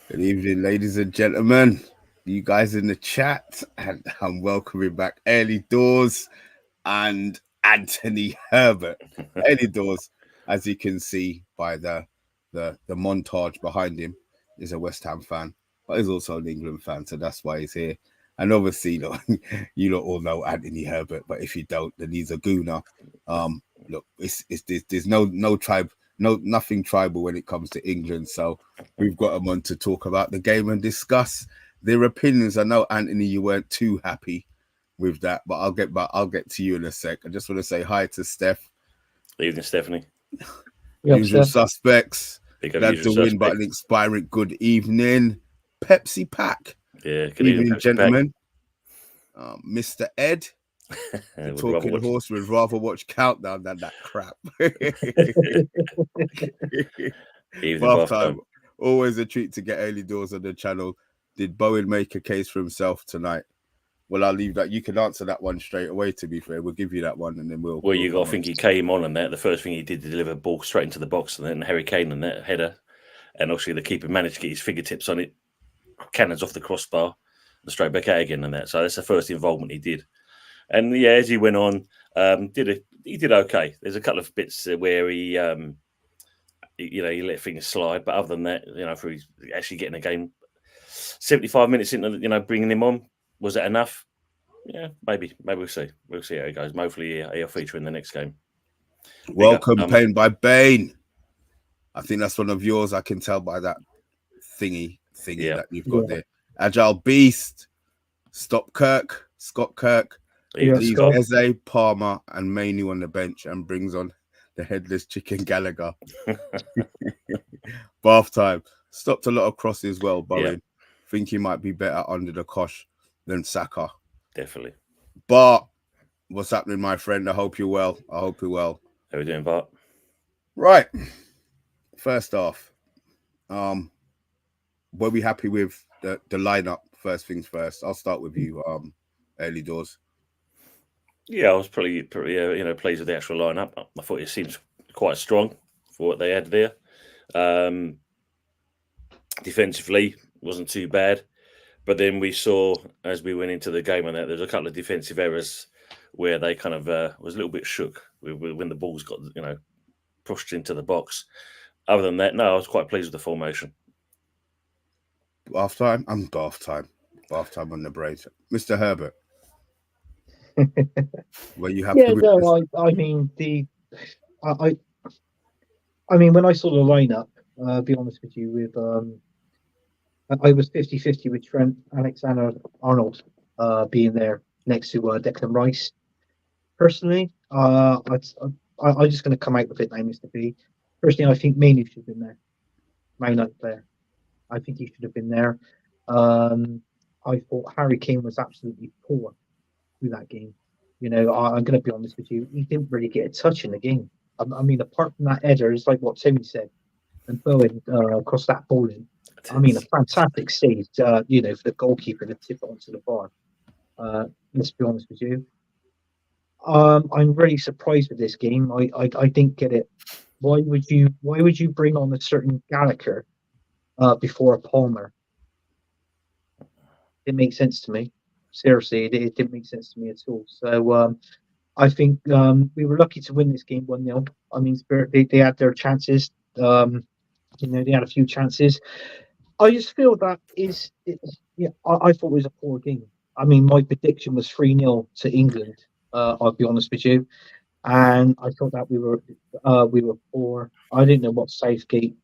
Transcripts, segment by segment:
Good evening, ladies and gentlemen. You guys in the chat, and I'm welcoming back Early Doors and Anthony Herbert. Early Doors, as you can see by the montage behind him, is a West Ham fan, but he's also an England fan, so that's why he's here. And obviously, you lot all know Anthony Herbert, but if you don't, then he's a gooner. Look, there's no tribe, nothing tribal when it comes to England. So we've got them on to talk about the game and discuss their opinions. I know Anthony, you weren't too happy with that, but I'll get to you in a sec. I just want to say hi to Steph. Evening, Stephanie. Usual suspects. Glad to win, but an expiring good evening. Pepsi Pack. Yeah, good evening, gentlemen. Mr. Ed. The talking horse would rather watch Countdown than that crap. Bath time. Always a treat to get Early Doors on the channel. Did Bowen make a case for himself tonight? Well, I'll leave that. You can answer that one straight away, to be fair. We'll give you that one and then we'll... Well, you got to think he came on and that. The first thing he did to deliver a ball straight into the box, and then Harry Kane and that header. And obviously the keeper managed to get his fingertips on it, cannons off the crossbar, and straight back out again and that. So that's the first involvement he did. And yeah, as he went on, he did okay. There's a couple of bits where he let things slide, but other than that, for actually getting a game, 75 minutes into, bringing him on, was that enough? Yeah, maybe we'll see. We'll see how it goes. Hopefully, he'll feature in the next game. Welcome, Pain by Bane. I think that's one of yours. I can tell by that thingy that you've got there. Agile Beast, Scott Kirk. Leaves Eze, Palmer, and Mainoo on the bench and brings on the headless chicken Gallagher. Bath time. Stopped a lot of crosses well, Bowen. Yeah. Think he might be better under the cosh than Saka. Definitely. Bart, what's happening, my friend? I hope you're well. How are we doing, Bart? Right. First off, were we happy with the lineup? First things first. I'll start with you, Early Doors. Yeah, I was pretty pleased with the actual lineup. I thought it seems quite strong for what they had there. Defensively, wasn't too bad. But then we saw, as we went into the game, and there's a couple of defensive errors where they kind of was a little bit shook when the balls got, pushed into the box. Other than that, no, I was quite pleased with the formation. Bath time? I'm bath time. Bath time on the brain. Mr. Herbert. Were you happy with this? I mean, when I saw the lineup, I'll be honest with you, I was 50-50 with Trent Alexander-Arnold being there next to Declan Rice. Personally, I'm just going to come out with it now, Mr. B. Personally, I think Mainoo should have been there. Man United player. I think he should have been there. I thought Harry Kane was absolutely poor through that game. I'm going to be honest with you. He didn't really get a touch in the game. I mean, apart from that header, it's like what Timmy said, and Bowen across that ball in. I mean, a fantastic save, for the goalkeeper to tip it onto the bar. Let's be honest with you. I'm really surprised with this game. I didn't get it. Why would you bring on a certain Gallagher before a Palmer? It makes sense to me. Seriously, it didn't make sense to me at all. So I think we were lucky to win this game 1-0. I mean, they had their chances. They had a few chances. I just feel that I thought it was a poor game. I mean, my prediction was 3-0 to England. I'll be honest with you, and I thought that we were poor. I didn't know what Southgate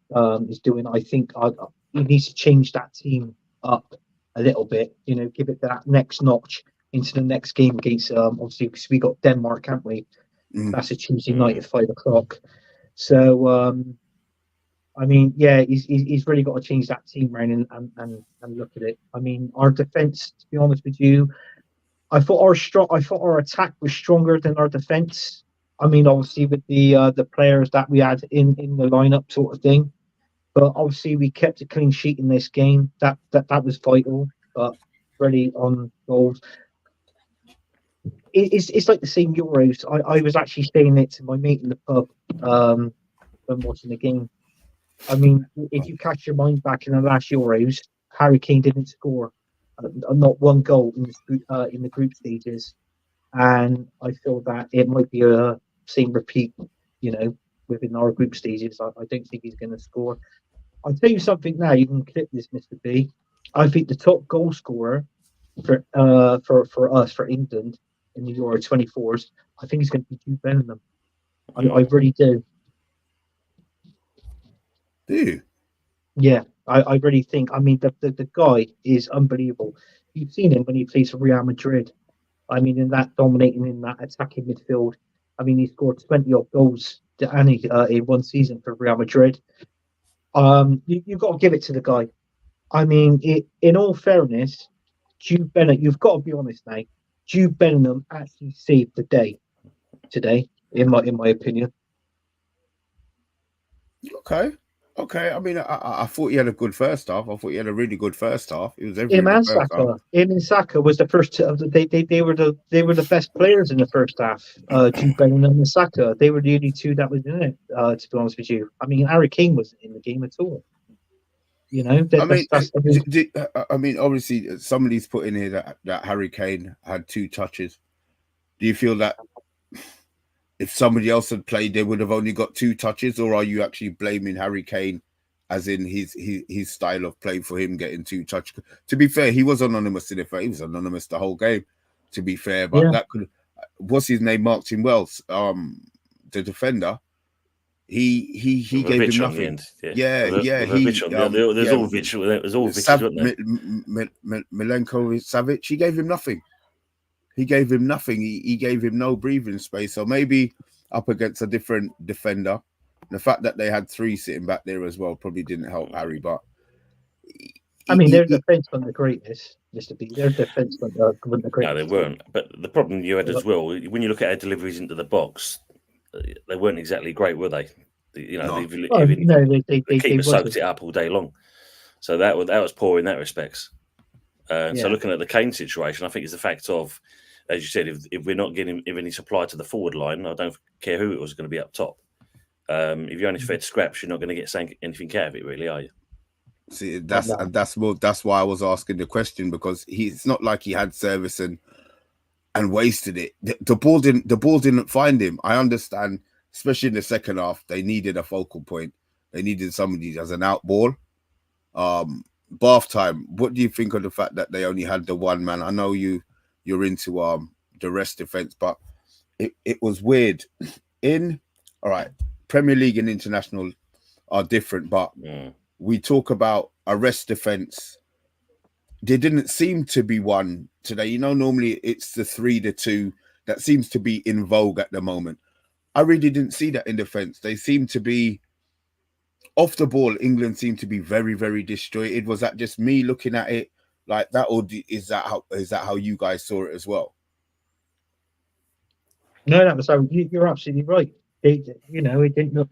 is doing. I think he needs to change that team up a little bit. Give it that next notch into the next game against obviously because we got Denmark, haven't we? That's a Tuesday night at 5:00. So I mean, yeah, he's really got to change that team around and look at it. I mean, our defense, to be honest with you, I thought our attack was stronger than our defense. I mean, obviously with the players that we had in the lineup, sort of thing. But obviously we kept a clean sheet in this game. That was vital. But really on goals. It's like the same Euros. I was actually saying it to my mate in the pub when watching the game. I mean, if you cast your mind back in the last Euros, Harry Kane didn't score not one goal in the group stages, and I feel that it might be a same repeat. Within our group stages, I don't think he's going to score. I'll tell you something now. You can clip this, Mr. B. I think the top goal scorer for us for England in the Euro 24s, I think he's going to be Jude Bellingham. I really do. Do you? Yeah, I really think. I mean, the guy is unbelievable. You've seen him when he plays for Real Madrid. I mean, in that dominating in that attacking midfield. I mean, he scored 20 odd goals in one season for Real Madrid. You've got to give it to the guy. I mean, in all fairness, Jude Bellingham, you've got to be honest now. Jude Bellingham actually saved the day today, in my opinion. Okay. I mean, I thought he had a good first half. I thought he had a really good first half. It was everything in the first half. Him and Saka was the first. They were the best players in the first half. Jude Bellingham and Saka. They were the only two that was in it. To be honest with you, I mean, Harry Kane wasn't in the game at all. I mean, obviously, somebody's put in here that Harry Kane had 2 touches. Do you feel that if somebody else had played, they would have only got 2 touches, or are you actually blaming Harry Kane, as in his style of play for him getting 2 touches? To be fair, he was anonymous in the he was anonymous the whole game. To be fair, but that could. What's his name? Martin Wells, the defender. He gave him nothing. There's all Vic, Milenko Savic. He gave him nothing. He gave him no breathing space. So maybe up against a different defender, the fact that they had 3 sitting back there as well probably didn't help Harry. But I mean, their defense on the greatness, Mr. B. Their defense on the greatness. No, they weren't. But the problem you had as well, when you look at our deliveries into the box, they weren't exactly great, were they? They soaked it up all day long. So that was poor in that respects. So looking at the Kane situation, I think it's the fact of, as you said, if we're not getting any supply to the forward line, I don't care who it was going to be up top. If you're only fed scraps, you're not going to get anything out of it, really, are you? See, that's why I was asking the question, because it's not like he had service and wasted it. The ball didn't find him. I understand, especially in the second half, they needed a focal point. They needed somebody as an out ball. Bath time. What do you think of the fact that they only had the one man? I know you're into the rest defense, but it was weird. All right, Premier League and international are different, but we talk about a rest defense. There didn't seem to be one today. Normally it's the 3-2 that seems to be in vogue at the moment. I really didn't see that in defense. They seem to be off the ball. England seemed to be very, very disjointed. Was that just me looking at it like that, or is that how you guys saw it as well? No, that was you're absolutely right. It didn't look.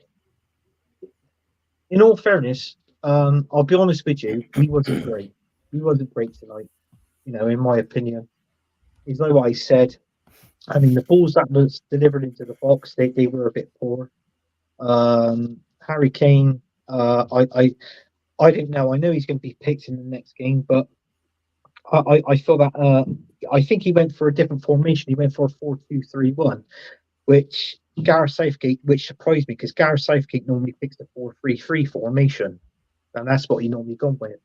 In all fairness, I'll be honest with you, he wasn't great. He wasn't great tonight. In my opinion, it's like what I said. I mean, the balls that was delivered into the box, they were a bit poor. Harry Kane, I don't know. I know he's going to be picked in the next game, but I feel that I think he went for a different formation. He went for a 4-2-3-1, which surprised me, because Gareth Southgate normally picks the 4-3-3 formation, and that's what he normally gone with.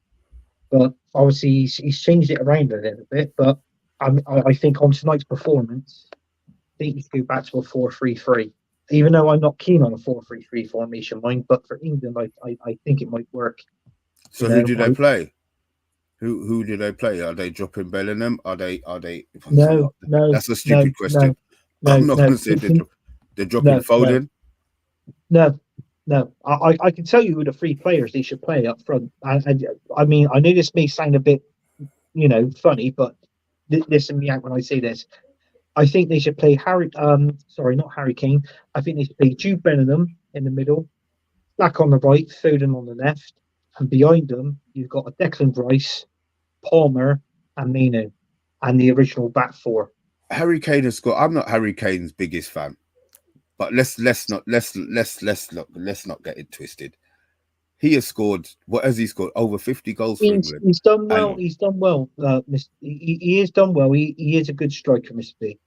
But obviously he's changed it around a little bit. But I think on tonight's performance, I think he should go back to a 4-3-3. Even though I'm not keen on a 4-3-3 formation, but for England, I think it might work. So who do they play? Who do they play? Are they dropping Bellingham? Are they? No. That's a stupid question. I'm not going to say they're dropping Foden. No. I can tell you who the 3 players they should play up front. I mean, I know this may sound a bit, funny, but listen me out when I say this. I think they should play not Harry Kane. I think they should play Jude Bellingham in the middle, Black on the right, Foden on the left, and behind them you've got a Declan Rice, Palmer, and Mino, and the original back 4. Harry Kane has got. I'm not Harry Kane's biggest fan, but let's not get it twisted. he has scored. What has he scored? Over 50 goals for England. He's done well. And- He's done well. He has done well. He is a good striker, Mr. B.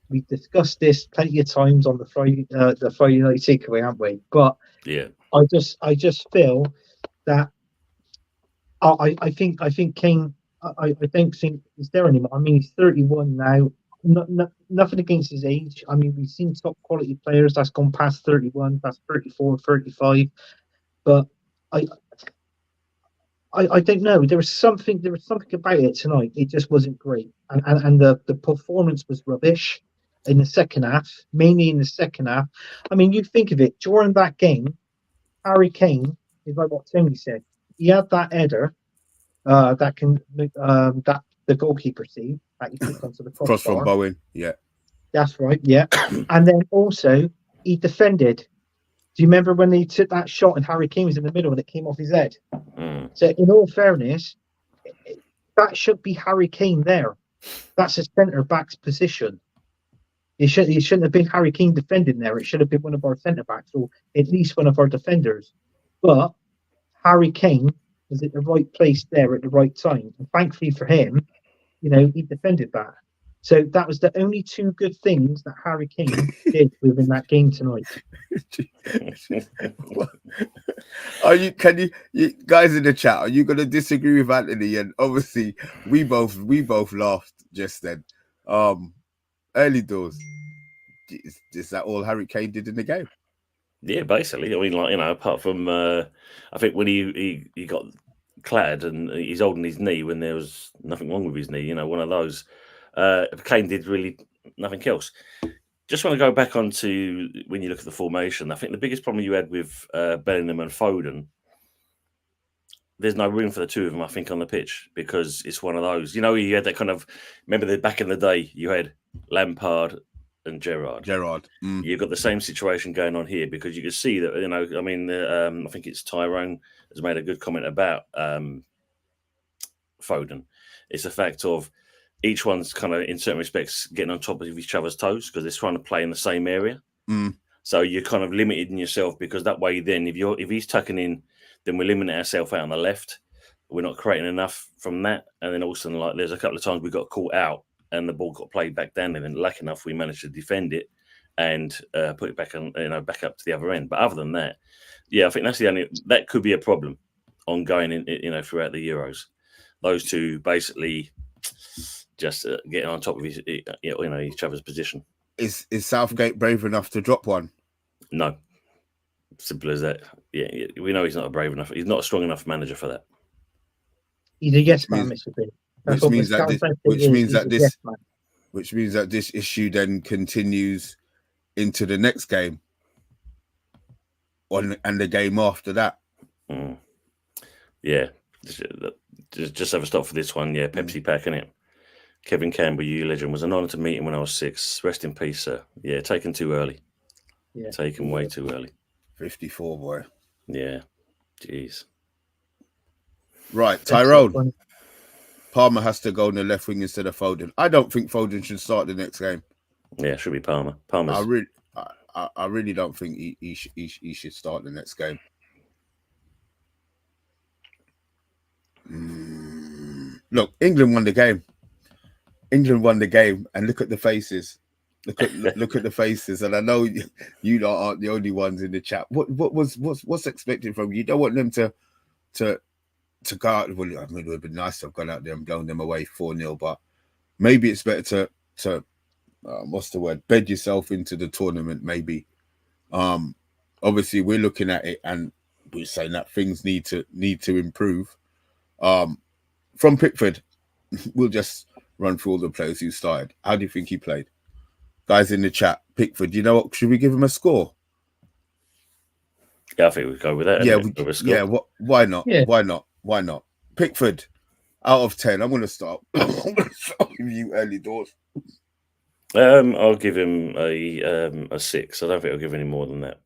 We discussed this plenty of times on the Friday night takeaway, haven't we? But Yeah. I just feel that I think Kane. I don't think he's there anymore. I mean, he's 31 now. Nothing against his age. I mean, we've seen top quality players that's gone past 31, past 34, 35. But I don't know. There was something about it tonight. It just wasn't great, and the performance was rubbish in the second half, mainly in the second half. I mean, you think of it during that game, Harry Kane is like what Tony said. He had that header that the goalkeeper see that he kicked onto the cross from Bowen. Yeah, that's right. Yeah, and then also he defended. Do you remember when he took that shot and Harry Kane was in the middle and it came off his head? Mm. So, in all fairness, that should be Harry Kane there. That's a centre back's position. It shouldn't have been Harry Kane defending there. It should have been one of our centre backs or at least one of our defenders. But Harry Kane was at the right place there at the right time. And thankfully for him, he defended that. So that was the only two good things that Harry Kane did within that game tonight. You guys in the chat, are you gonna disagree with Anthony? And obviously we both laughed just then. Early doors. Is that all Harry Kane did in the game? Yeah, basically. I mean, apart from I think when he got clattered and he's holding his knee when there was nothing wrong with his knee, one of those. Kane did really nothing else. Just want to go back onto when you look at the formation. I think the biggest problem you had with Bellingham and Foden, there's no room for the two of them, I think, on the pitch because it's one of those. You had that kind of, remember that back in the day, you had Lampard and Gerrard. Mm. You've got the same situation going on here because you can see that, I think it's Tyrone has made a good comment about Foden. It's the fact of each one's kind of, in certain respects, getting on top of each other's toes because they're trying to play in the same area. Mm. So you're kind of limited in yourself because that way, then if he's tucking in, then we're limiting ourselves out on the left. We're not creating enough from that, and then all of a sudden, there's a couple of times we got caught out and the ball got played back down, and then lucky enough we managed to defend it and put it back on, back up to the other end. But other than that, yeah, I think that's the only that could be a problem ongoing in throughout the Euros. Those two basically just getting on top of each other's position. Is Southgate brave enough to drop one? No, simple as that. Yeah, we know he's not brave enough. He's not a strong enough manager for that. He's a yes man, Mr. B. Which means that this issue then continues into the next game, and the game after that. Mm. Yeah, just have a stop for this one. Yeah, Pepsi Pack, innit? Kevin Campbell, you legend, was an honour to meet him when I was 6. Rest in peace, sir. Yeah, taken too early. Yeah, taken way too early. 54, boy. Yeah, jeez. Right, Tyrone. Palmer has to go on the left wing instead of Foden. I don't think Foden should start the next game. Yeah, should be Palmer. I really don't think he should start the next game. Look, England won the game. And look at the faces. Look at the faces. And I know you lot aren't the only ones in the chat. What's expected from you? You don't want them to go out. Well, I mean, it would have been nice to have gone out there and blown them away 4-0, but maybe it's better to what's the word? Bed yourself into the tournament, maybe. Obviously, we're looking at it and we're saying that things need to improve. From Pickford, we'll just run through all the players who started. How do you think he played? Guys in the chat, Pickford, you know what? Should we give him a score? Yeah, I think we'd go with that. Why not? Yeah. Why not? Pickford, out of 10. I'm going to start. with you, early doors. I'll give him a 6. I don't think I'll give any more than that.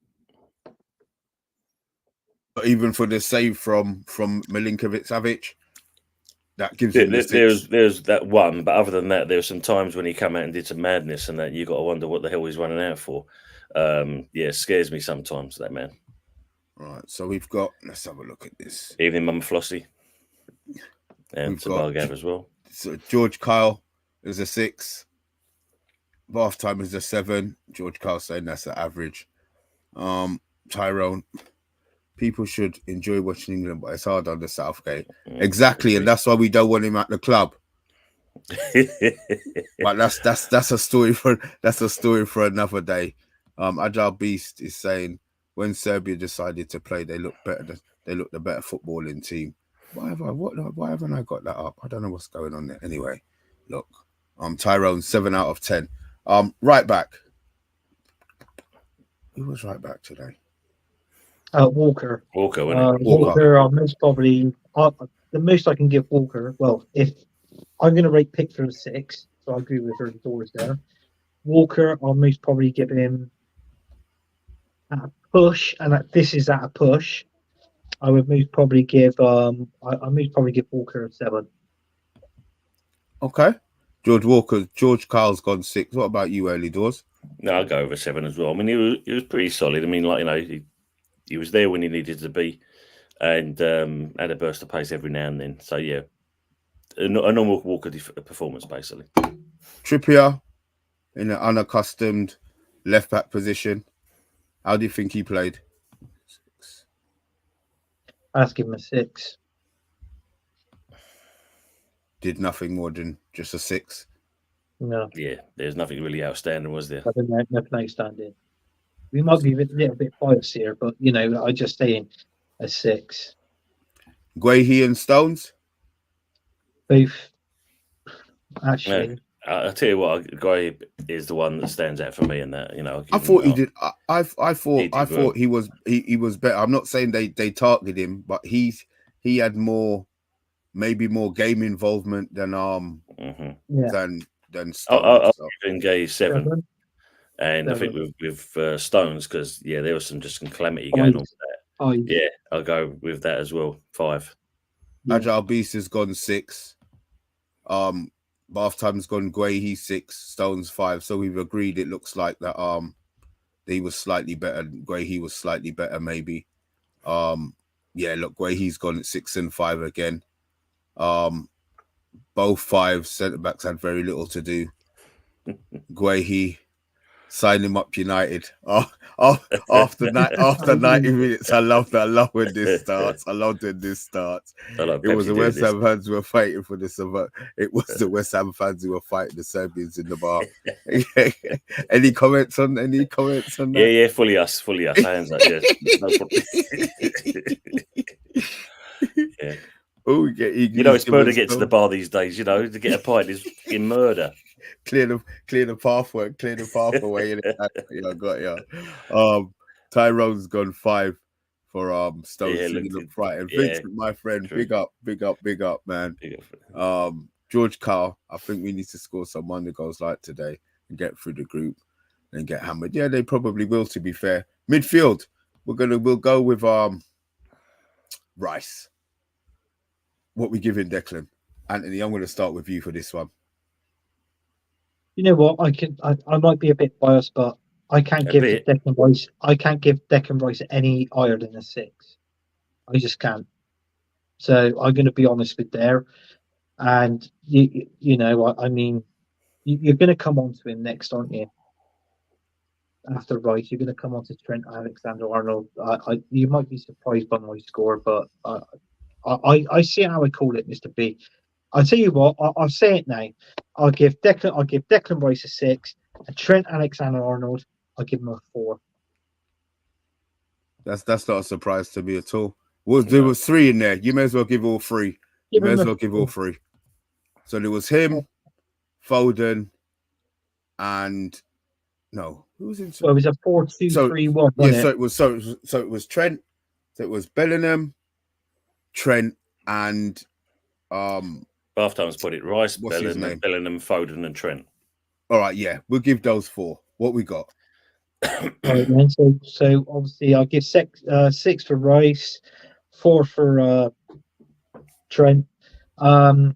But even for the save from Milinkovic-Savic, that gives him there's that one, but other than that, there's some times when he come out and did some madness, and that you got to wonder what the hell he's running out for. Yeah, it scares me sometimes, that man. Right, so we've got. Let's have a look at this. Evening, Mum Flossie. And We've to got Bargav as well. So George Kyle is a 6. Bath time is a 7. George Kyle saying that's the average. Tyrone. People should enjoy watching England, but it's hard under Southgate. Exactly, and that's why we don't want him at the club. But that's a story for another day. Agile Beast is saying when Serbia decided to play, they looked better. They looked the better footballing team. Why haven't I got that up? I don't know what's going on there. Anyway, look, Tyrone 7 out of 10. Right back. Who was right back today? Walker. Walker, wasn't it? Walker, I'm most probably the most I can give Walker. Well, if I'm going to rate Pickford a 6, so I agree with her doors there. Walker, I'll most probably give him a push, and this is at a push. I would most probably give Walker a 7. Okay. George Kyle's gone 6. What about you, Early Doors? No, I'll go over 7 as well. I mean, he was pretty solid. I mean, like, you know, he was there when he needed to be, and had a burst of pace every now and then. So yeah, a normal Walker performance basically. Trippier in an unaccustomed left back position. How do you think he played? 6. I'll give him a 6. Did nothing more than just a 6. No. Yeah, there's nothing really outstanding, was there? Nothing outstanding. We might be a little bit biased here, but you know, I just saying a 6. Guehi and Stones. Both. Actually, I'll tell you what, Guy is the one that stands out for me in that. You know, I thought he did. I thought he was better. I'm not saying they targeted him, but he had maybe more game involvement than than Stones. I'll give Gay 7. And I think with Stones, because there was some calamity going on with that. Yeah, I'll go with that as well. 5. Agile Beast has gone 6. Bath time's gone Guay, he's 6, Stones 5. So we've agreed it looks like that he was slightly better. Guay, he was slightly better, maybe. Look, Guay, he's gone at 6 and 5 again. Both 5 centre backs had very little to do. Guay, sign him up United. After 90 minutes, I love when this starts. I love when this starts. It was the West Ham fans who were fighting for this. It was the West Ham fans who were fighting the Serbians in the bar. Any comments on that? Yeah, fully us. Hands up, yes. No yeah. Oh, it's murder to get to the bar these days. You know, to get a pint is in murder. Clear the pathway. Got ya. Tyrone's gone 5 for Stones. Yeah, you look frightened. Vincent, my friend, true. big up, man. George Carl, I think we need to score some wonder goals like today and get through the group and get hammered. Yeah, they probably will. To be fair, midfield, we'll go with Rice. What we giving Declan? Anthony, I'm going to start with you for this one. You know what? I might be a bit biased, but I can't give Declan Rice. I can't give Declan Rice any higher than a 6. I just can't. So I'm going to be honest with there. And you know, I mean, you're going to come on to him next, aren't you? After Rice, you're going to come on to Trent Alexander-Arnold. You might be surprised by my score, but I see how I call it, Mr. B. I'll tell you what, I'll say it now. I'll give Declan Rice a 6, and Trent Alexander-Arnold, I'll give him a 4. That's not a surprise to me at all. There was 3 in there. You may as well give all 3. All 3. So there was him, Foden, and no, who was in? Well, it was a 4-2-3-1. Yeah, so it was Trent. So it was Bellingham, Trent, and Bath time's put it Rice, Bellingham, Foden, and Trent. All right, yeah, we'll give those 4. What we got? Right, man. So obviously I'll give 6 for Rice, 4 for Trent. Bellingham,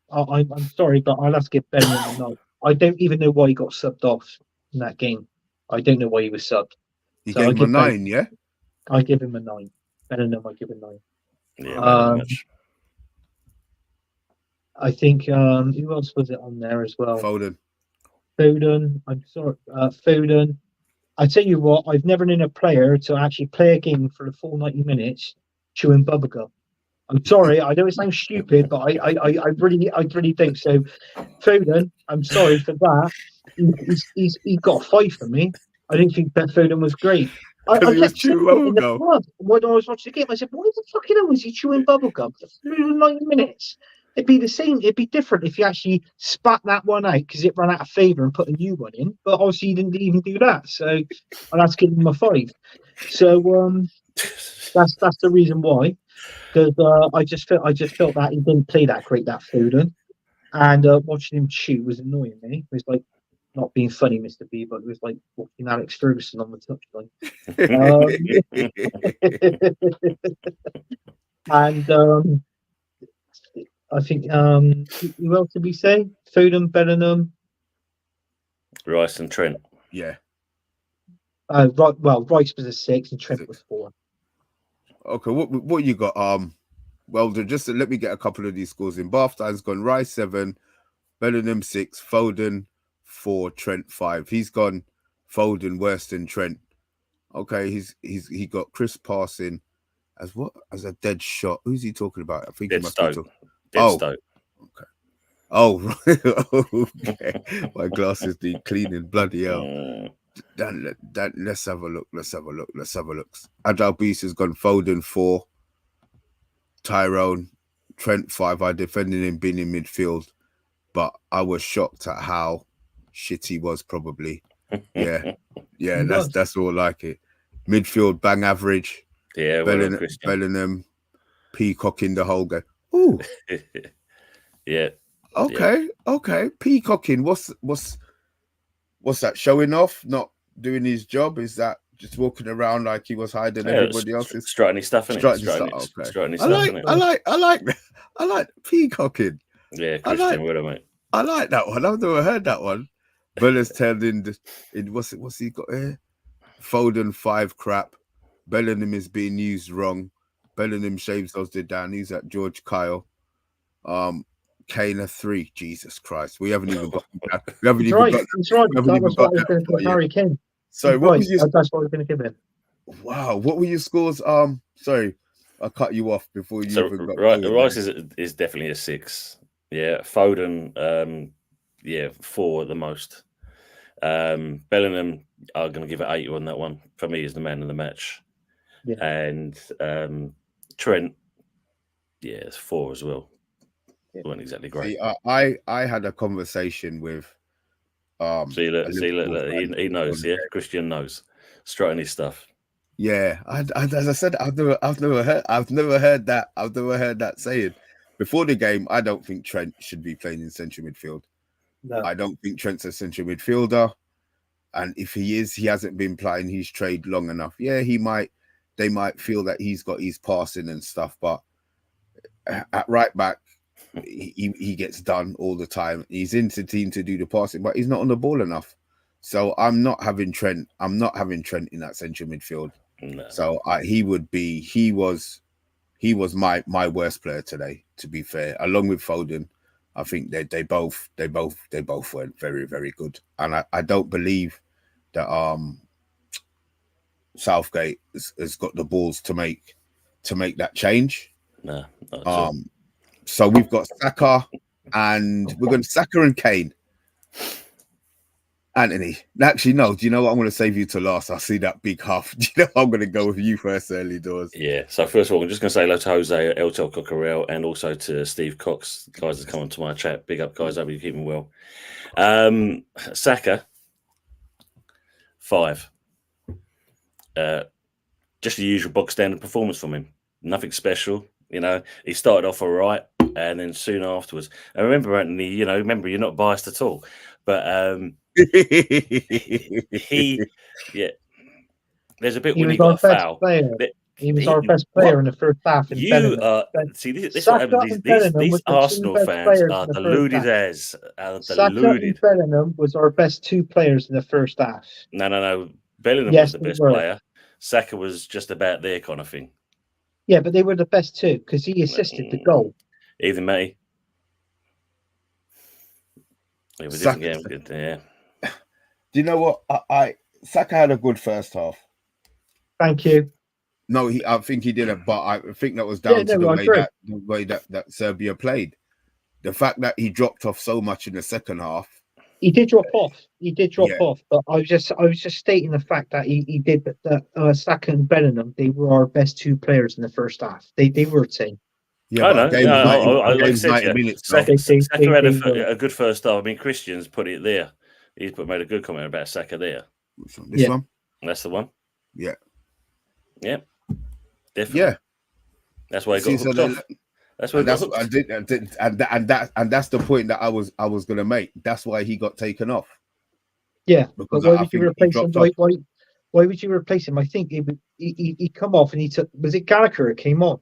I'm sorry, but I'll have to give Bellingham a 9. I don't even know why he got subbed off in that game. I don't know why he was subbed. You gave him a 9, yeah? I give him a 9. Bellingham, I give a 9. Yeah, man of the Um, match. I think who else was it on there as well? Foden. Foden. I'm sorry, Foden. I tell you what, I've never known a player to actually play a game for the full 90 minutes chewing bubblegum. I'm sorry, I know it sounds stupid, but I really think so. Foden, I'm sorry for that. He's got a 5 for me. I didn't think Ben Foden was great. Because I he was kept saying chewing it in the bubblegum. pub when I was watching the game. I said, "Why the fucking hell is he chewing bubblegum for 90 minutes?" It'd be the same. It'd be different if you actually spat that one out because it ran out of favour and put a new one in. But obviously, he didn't even do that. So I'd have to give him a 5. So that's the reason why. Because I just felt that he didn't play that great, that Foden, and watching him chew was annoying me. It was like not being funny, Mr. B, but it was like watching Alex Ferguson on the touchline. And I think who else did we say? Foden, Bellingham, Rice and Trent. Yeah. Right. Well, Rice was a 6 and Trent was 4. Okay, what you got? Well, just let me get a couple of these scores in. Barthtine's gone Rice 7, Bellingham 6, Foden 4, Trent 5. He's gone Foden worse than Trent. Okay, he got Chris passing as what? As a dead shot. Who's he talking about? I think Dead he must Stoke. be talking. Dead Stoke. Okay. Oh, right. Okay. My glasses need cleaning. Bloody hell. Let's have a look. Agile Beast has gone Foden 4, Tyrone, Trent 5. I defended him being in midfield, but I was shocked at how shit he was. Probably, yeah. That's all like it. Midfield bang average. Yeah, Bellingham peacocking the whole game. Ooh, yeah. Okay. Peacocking. What's that? Showing off? Not doing his job? Is that just walking around like he was hiding everybody else's? Strutting his stuff, innit? Okay. Strutting his stuff, innit? I like peacocking. Yeah, Christian, well, mate. I like that one. I've never heard that one. Bella's telling what's he got here? Foden 5 crap. Bellingham is being used wrong. Bellingham shaves those did down. He's at George Kyle. Kane a 3. Jesus Christ. We haven't even got He's right. That was what I was going to give Harry Kane. Sorry, that's what I was going to give him. Wow, what were your scores? Sorry, I cut you off before you even got Rice is definitely a 6. Yeah, Foden, 4 at the most. Bellingham, I'm going to give it 8 on that one. For me, is the man of the match. Yeah. And Trent, it's 4 as well. It wasn't exactly great. See, I had a conversation with he knows, yeah. Christian knows. Strutting his stuff. Yeah, as I said, I've never heard that saying. Before the game, I don't think Trent should be playing in central midfield. No. I don't think Trent's a central midfielder. And if he is, he hasn't been playing his trade long enough. Yeah, they might feel that he's got his passing and stuff, but at right back, he gets done all the time. He's into the team to do the passing, but he's not on the ball enough. So I'm not having Trent in that central midfield. No. So he was my worst player today, to be fair. Along with Foden, I think they both weren't very, very good. And I don't believe that Southgate has got the balls to make that change. No, not at all. So we've got Saka and we're going to Saka and Kane. Anthony, actually, no. Do you know what? I'm going to save you to last. I see that big half. Do you know I'm going to go with you first, early doors? Yeah. So first of all, I'm just going to say hello to Jose, Eltel Cockerell, and also to Steve Cox. Guys that come onto my chat. Big up, guys. Hope you're keeping well. Saka, 5. Just the usual box standard performance from him. Nothing special. You know, he started off all right, and then soon afterwards. I remember, Anthony. You're not biased at all, but there's a bit when he got a foul. He was our best player in the first half. This is what happens. These Arsenal fans are deluded as Saka and Bellingham was our best 2 players in the first half. No. Bellingham was the best player. Saka was just about there kind of thing. Yeah, but they were the best two because he assisted the goal. Even Matty. It was a different game. Yeah. Do you know what? I Saka had a good first half. Thank you. No, I think he didn't, but I think that was down to the way that Serbia played. The fact that he dropped off so much in the second half. He did drop off. But I was just stating the fact that he did that. Saka and Bellingham, they were our best two players in the first half. They were a team. Yeah, but like I said, 90 minutes. Saka had a good first half. I mean, Christian's put it there. He's made a good comment about Saka there. This one? That's the one. Yeah. Yeah. Definitely. Yeah. That's why he got hooked off. That's why I did, and that's the point that I was going to make. That's why he got taken off. Yeah, because but why would you replace him? Why would you replace him? I think he come off and he took. Was it Gallagher who came on?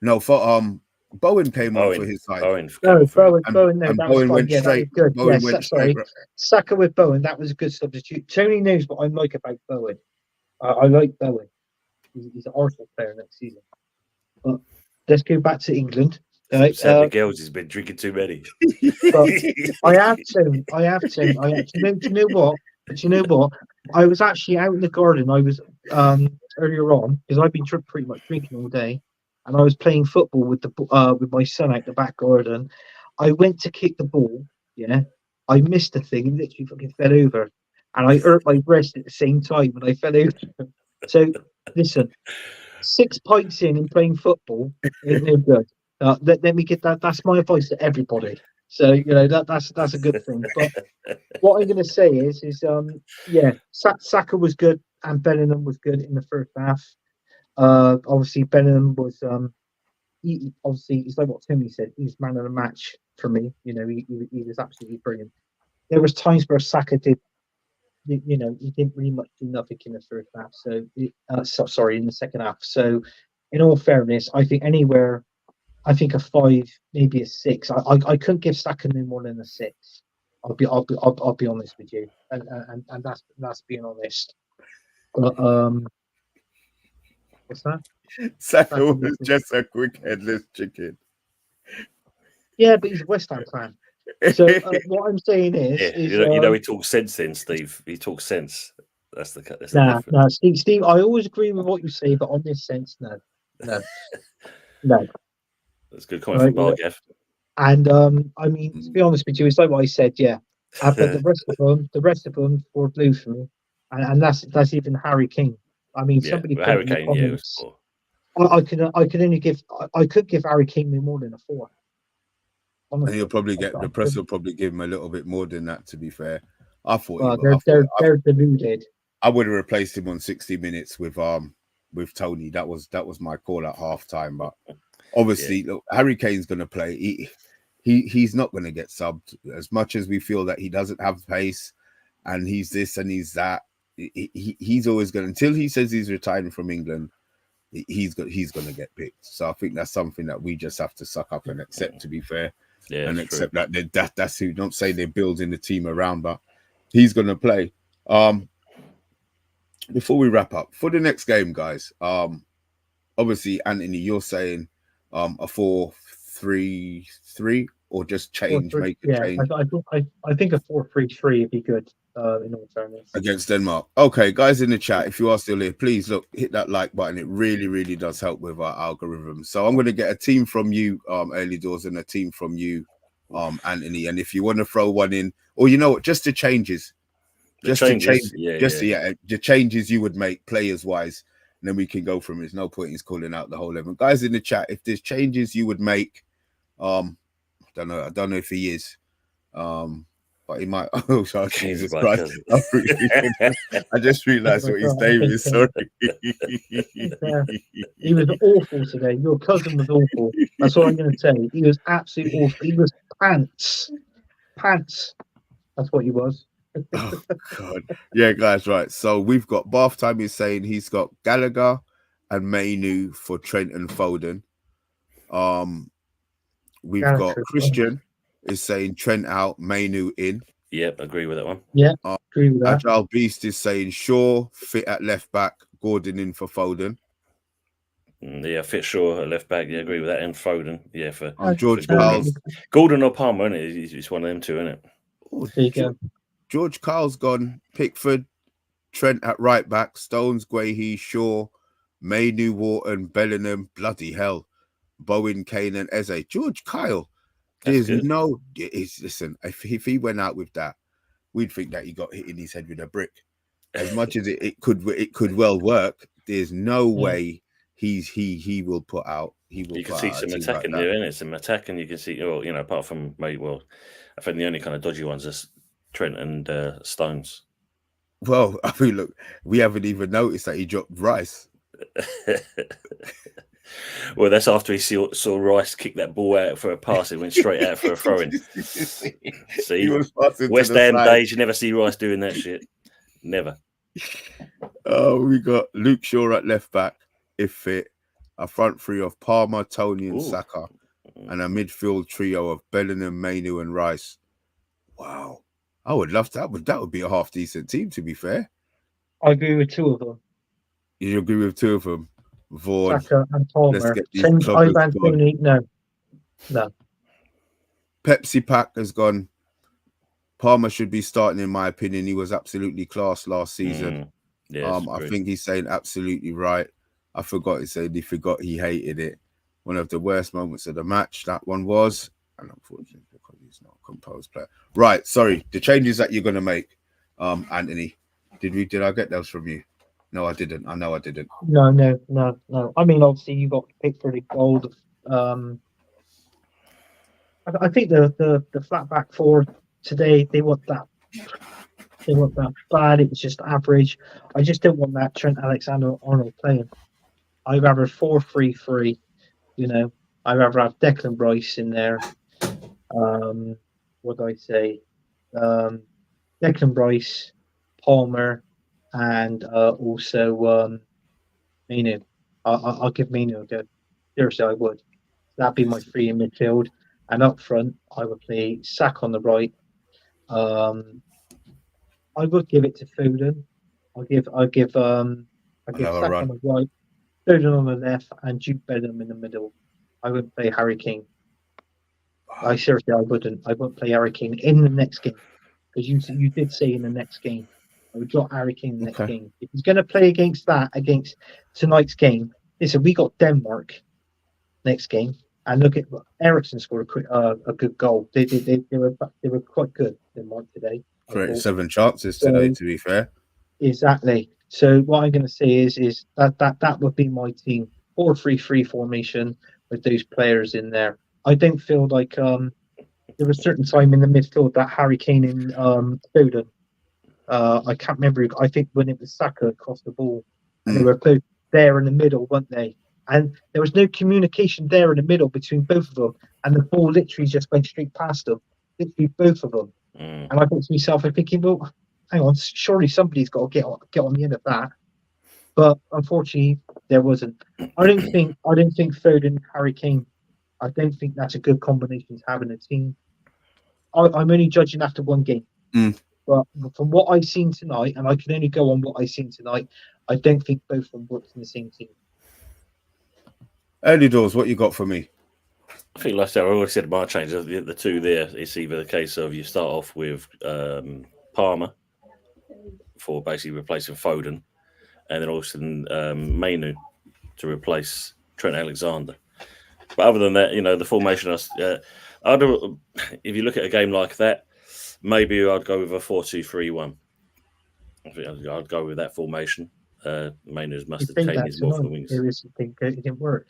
No, for Bowen came on for his side. Bowen. No, that was fine. Went yeah, straight. That was good. Bowen yeah, went sorry. straight. Saka with Bowen. That was a good substitute. Tony knows what I like about Bowen. I like Bowen. He's an Arsenal player next season. But let's go back to England. Right? The girls has been drinking too many. I have to. Do you know what? I was actually out in the garden. I was earlier on because I've been pretty much drinking all day, and I was playing football with my son out the back garden. I went to kick the ball. Yeah, I missed the thing and literally fucking fell over, and I hurt my wrist at the same time when I fell over. So listen, 6 pints in and playing football is no good. Let me get that. That's my advice to everybody. So that's a good thing. But what I'm going to say is Saka was good and Bellingham was good in the first half. Obviously Bellingham was he's like what Timmy said. He's man of the match for me. He was absolutely brilliant. There was times where Saka did. He didn't really much do nothing in the first half. So in the second half. So in all fairness, I think a 5, maybe a 6. I couldn't give Saka no more than a 6. I'll be honest with you, and that's being honest. But what's that? Saka was just a quick headless chicken. Yeah, but he's a West Ham fan. So what I'm saying is, he talks sense. Then Steve, he talks sense. That's the difference. No, Steve. I always agree with what you say, but on this sense, no. That's a good comment from Bargav. And I mean, to be honest with you, it's like what I said, yeah. But the rest of them were blue for me, and that's even Harry King. I mean, somebody put Harry in the Kane, comments, I could give Harry King no more than a 4. Honestly, and he'll probably the press will probably give him a little bit more than that. To be fair, I thought they're deluded. I would have replaced him on 60 minutes with Tony. That was my call at halftime. But obviously, look, Harry Kane's going to play. He's not going to get subbed. As much as we feel that he doesn't have pace, and he's this and he's that. He's always going until he says he's retiring from England. He's going to get picked. So I think that's something that we just have to suck up and accept. To be fair. Yeah, and accept that that's who. Don't say they're building the team around, but he's going to play. Before we wrap up for the next game, guys. Obviously, Anthony, you're saying a 4-3-3 or just change, make a change. I think a 4-3-3 would be good. In all fairness, against Denmark. Okay, guys in the chat, if you are still here, please hit that like button. It really, really does help with our algorithm. So I'm going to get a team from you, Early Doors, and a team from you, Anthony. And if you want to throw one in, or you know what, just the changes, the changes you would make players wise, and then we can go from. There's no point in calling out the whole 11. Guys in the chat, if there's changes you would make, I don't know if he is, but he might. Oh, Jesus Christ! I just realised what his name is. Sorry. He was awful today. Your cousin was awful. That's all I'm going to say. He was absolutely awful. He was pants. That's what he was. Oh, God. Yeah, guys. Right. So we've got Bath Time is saying he's got Gallagher and Mainu for Trent and Foden. We've got Christian is saying Trent out, Mainu in. Yep, agree with that one. Yeah, agree with that. Agile Beast is saying Shaw fit at left back, Gordon in for Foden. Yeah, Fitzgerald at left back. Yeah, agree with that. And Foden. Yeah, for George for Gordon. Kyle's. Gordon or Palmer, isn't it? It's one of them two, isn't it? Oh, There you go. George Kyle's gone. Pickford, Trent at right back, Stones, Guehi, Shaw, Mainu, Wharton, Bellingham. Bloody hell. Bowen, Kane, and Eze. George Kyle. That's There's good. no. Listen, if he went out with that, we'd think that he got hit in his head with a brick. As much as it could well work, there's no way he will put out. He will. You can see some attacking there, isn't it? Some attacking. You can see, apart from maybe, well, I think the only kind of dodgy ones are Trent and Stones. Well, I mean, look, we haven't even noticed that he dropped Rice. Well, that's after he saw Rice kick that ball out for a pass. It went straight out for a throw-in. See, West Ham days, you never see Rice doing that shit. Never. Oh, we got Luke Shaw at left back, if fit. A front three of Palmer, Tony, and Saka, and a midfield trio of Bellingham, Mainu, and Rice. Wow, I would love that. That would be a half decent team, to be fair. I agree with two of them. You agree with two of them, Vaughan, Saka and Palmer. Let's get these Same clubbers Ivan Toney. No. Pepsi Pack has gone. Palmer should be starting, in my opinion. He was absolutely class last season. Yes, I think he's saying absolutely right. I forgot he said he hated it. One of the worst moments of the match, that one was. And unfortunately, because he's not a composed player. Right, sorry. The changes that you're going to make, Anthony, did I get those from you? No, I didn't. I know I didn't. No. I mean, obviously, you got Pickford gold. I think the flat back four today, they want that. They want that bad. It was just average. I just don't want that Trent Alexander-Arnold playing. I'd rather 4-3-3. I'd rather have Declan Rice in there. What do I say? Declan Rice, Palmer, and also Minu. I'll give Minu a go. Seriously, I would. That'd be my three in midfield. And up front, I would play Saka on the right. I would give it to Foden. I'll give Saka on the right, Foden on the left, and Jude Bellingham in the middle. I wouldn't play Harry Kane. I wouldn't. I wouldn't play Harry Kane in the next game, because you did say in the next game. I would drop Harry Kane in the next game. If he's going to play against tonight's game, listen, we got Denmark next game, and look at Ericsson scored a good goal. They were quite good, Denmark today. Created 7 chances today, to be fair. Exactly. So what I'm going to say is that would be my team. 4-3-3 formation with those players in there. I don't feel like there was a certain time in the midfield that Harry Kane and Foden. I can't remember. I think when it was Saka across the ball, and they were both there in the middle, weren't they? And there was no communication there in the middle between both of them, and the ball literally just went straight past them. Literally both of them. And I thought to myself, I'm thinking, well, hang on, surely somebody's got to get on the end of that. But unfortunately, there wasn't. I don't think Foden, Harry Kane. I don't think that's a good combination to have in a team. I'm only judging after one game. But from what I've seen tonight, and I can only go on what I've seen tonight, I don't think both of them worked in the same team. Early doors, what you got for me? I think, like I already said, my change of the two there. It's either the case of you start off with Palmer for basically replacing Foden, and then also Mainu to replace Trent Alexander. But other than that, the formation, if you look at a game like that, maybe I'd go with a 4-2-3-1. I think I'd go with that formation. Mainu's must have changed more for the wings. It didn't work.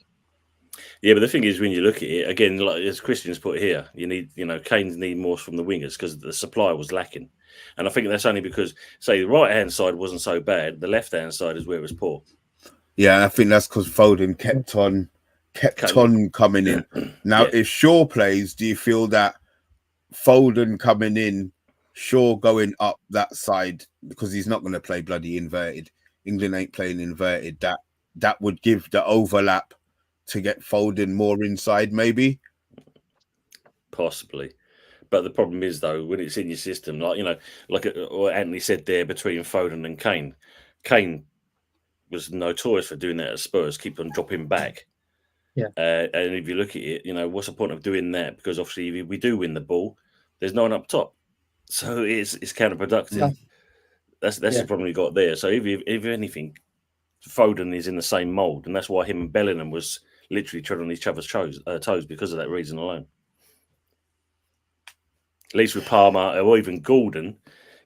Yeah, but the thing is, when you look at it again, like as Christian's put here, you need, Kane's need more from the wingers because the supply was lacking, and I think that's only because, say, the right hand side wasn't so bad, the left hand side is where it was poor. Yeah, I think that's because Foden kept on coming in. Now, if Shaw plays, do you feel that Foden coming in, Shaw going up that side, because he's not going to play bloody inverted? England ain't playing inverted. That would give the overlap to get Foden more inside, maybe? Possibly. But the problem is, though, when it's in your system, like what Anthony said there between Foden and Kane was notorious for doing that at Spurs, keep on dropping back. Yeah. And if you look at it, what's the point of doing that? Because obviously, if we do win the ball, there's no one up top, so it's counterproductive. That's the problem we got there. So if anything, Foden is in the same mould, and that's why him and Bellingham was literally treading on each other's toes because of that reason alone. At least with Palmer or even Gordon,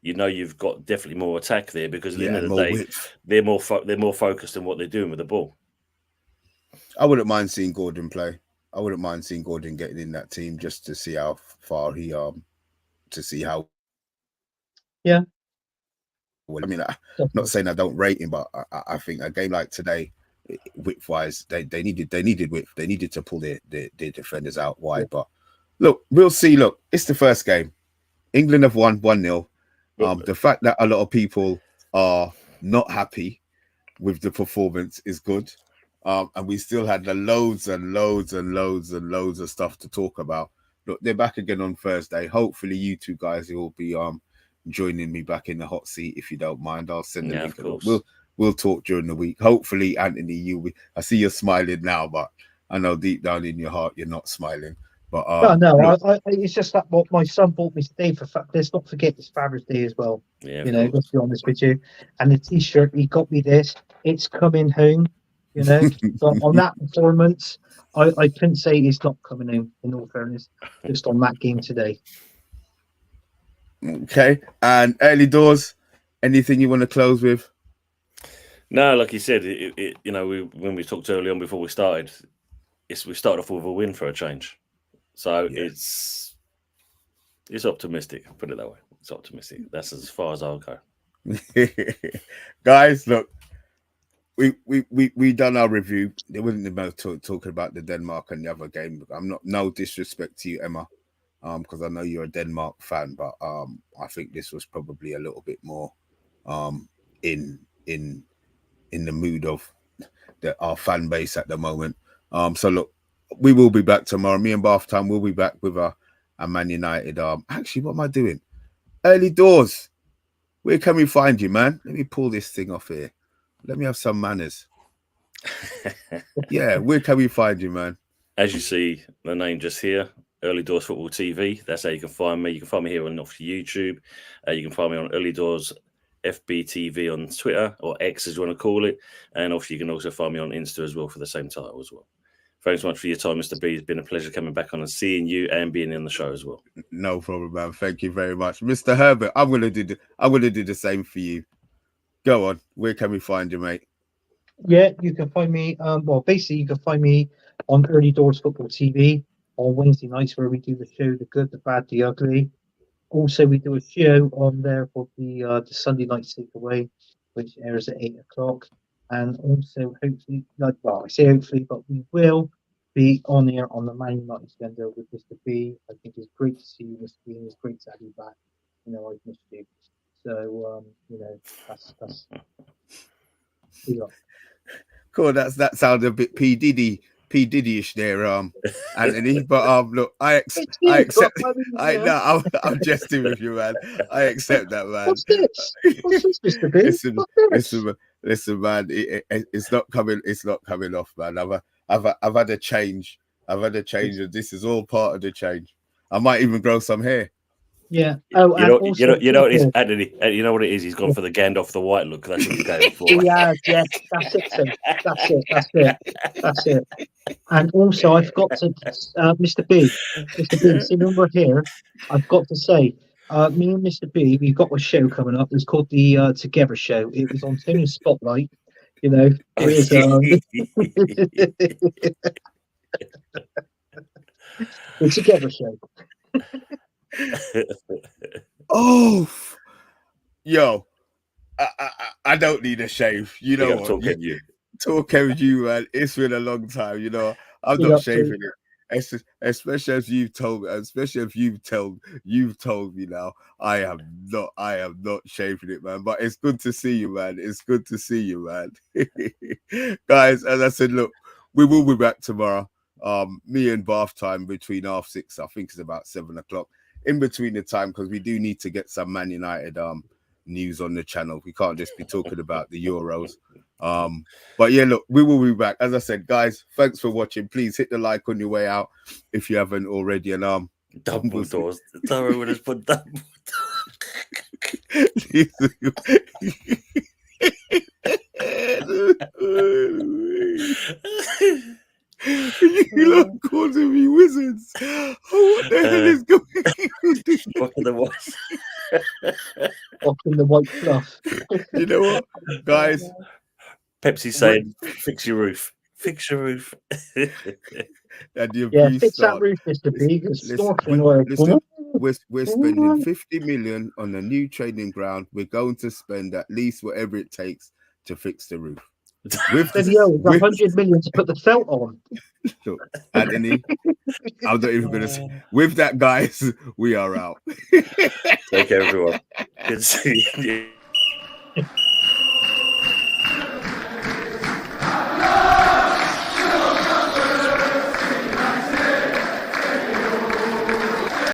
you've got definitely more attack there because at the end of the day, width. they're more focused on what they're doing with the ball. I wouldn't mind seeing Gordon play. I wouldn't mind seeing Gordon getting in that team just to see how far he to see how. Yeah. I mean, I'm not saying I don't rate him, but I think a game like today, width-wise, they needed width. They needed to pull their defenders out wide. Yeah. But look, we'll see. Look, it's the first game. England have won 1-0. The fact that a lot of people are not happy with the performance is good. And we still had the loads of stuff to talk about. Look, they're back again on Thursday. Hopefully, you two guys will be joining me back in the hot seat if you don't mind. I'll send the link. We'll talk during the week. Hopefully, Anthony, I see you're smiling now, but I know deep down in your heart you're not smiling. But it's just that what my son bought me today for. Let's not forget it's Father's Day as well. Yeah, let's be honest with you. And the T-shirt he got me this. It's coming home. So on that performance, I couldn't say it's not coming home. In all fairness, just on that game today. Okay, and early doors. Anything you want to close with? No, like you said, when we talked early on before we started, we started off with a win for a change. So it's optimistic. Put it that way. It's optimistic. That's as far as I'll go. Guys, look, we done our review. There wasn't about talking about the Denmark and the other game. I'm no disrespect to you, Emma, because I know you're a Denmark fan, but I think this was probably a little bit more in the mood of our fan base at the moment. So look, we will be back tomorrow. Me and Bath Time will be back with a Man United. Actually, what am I doing? Early doors. Where can we find you, man? Let me pull this thing off here. Let me have some manners. Yeah, where can we find you, man? As you see the name just here, Early Doors Football TV. That's how you can find me. You can find me here on YouTube. You can find me on Early Doors FBTV on Twitter, or X as you want to call it. And obviously you can also find me on Insta as well for the same title as well. Thanks so much for your time, Mr. B. It's been a pleasure coming back on and seeing you and being in the show as well. No problem, man. Thank you very much. Mr. Herbert, I'm gonna do the same for you. Go on. Where can we find you, mate? Yeah, you can find me. Basically, you can find me on Early Doors Football TV on Wednesday nights, where we do the show, The Good, the Bad, the Ugly. Also, we do a show on there for the Sunday night takeaway, which airs at 8:00. And also, hopefully, I say hopefully, but we will be on here on the Man United agenda with Mr. B. I think it's great to see you, Mr. B, and it's great to have you back. I've missed you. So, that's cool. That sounded a bit P Diddy-ish there, Anthony. But look, I accept. I'm jesting with you, man. I accept that, man. What's this, Mr. B? Listen, man. It's not coming. It's not coming off, man. I've had a change. And this is all part of the change. I might even grow some hair. Yeah. You know what it is, Anthony. You know what it is. He's gone for the Gandalf the White look. That's what he's going for. Yeah. That's it. And also, I've got to, Mr. B, see when we're here, I've got to say, me and Mr. B, we've got a show coming up. It's called the Together Show. It was on Tony Spotlight. It was. The Together Show. Oh, yo, I don't need a shave. You know what? Talking with you, man. It's been a long time. I'm not shaving it. Especially as you've told me. Especially if you've told me now. I am not shaving it, man. But it's good to see you, man. Guys, as I said, look, we will be back tomorrow. Me and Bath Time between 6:30. I think it's about 7:00. In between the time, because we do need to get some Man United news on the channel. We can't just be talking about the Euros. But yeah, look, we will be back. As I said, guys, thanks for watching. Please hit the like on your way out if you haven't already. And double doors. Taro would have put double You lot causing me wizards. Oh, what the hell is going on? What the was? Often the white fluff. You know what, guys? Pepsi saying, "Fix your roof. Fix your roof." And the Yeah, abuse fix that starts. roof, Mr. Big. It's Listen, snorting like. we're spending 50 million on a new training ground. We're going to spend at least whatever it takes to fix the roof. With Then, yo, it's 100 million to put the felt on. Look, Anthony, I'm not even going to say. With that, guys, we are out. Take care, everyone. Good to see you.